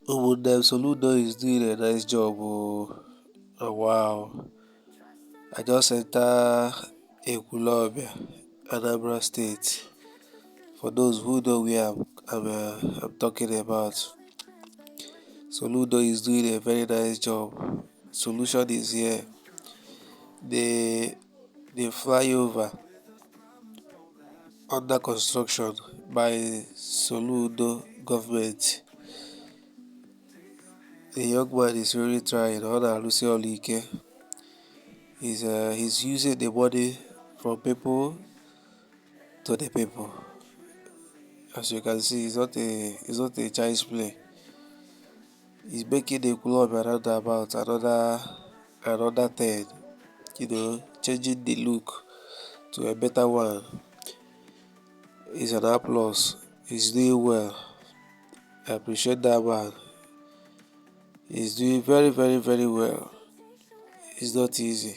Them Soludo is doing a nice job. Oh wow. I just enter ekwulobia, Anambra State. For those who know where I'm talking about, Soludo is doing a very nice job. Solution is here. The the flyover under construction by Soludo government. The young man is really trying. Honor Lucy Olike. He's using the money from people to the people. As you can see, it's not a child's play. He's making the club around about another 10, changing the look to a better one. It's an applause. He's doing well. I appreciate that man. He's doing very, very, very well. It's not easy.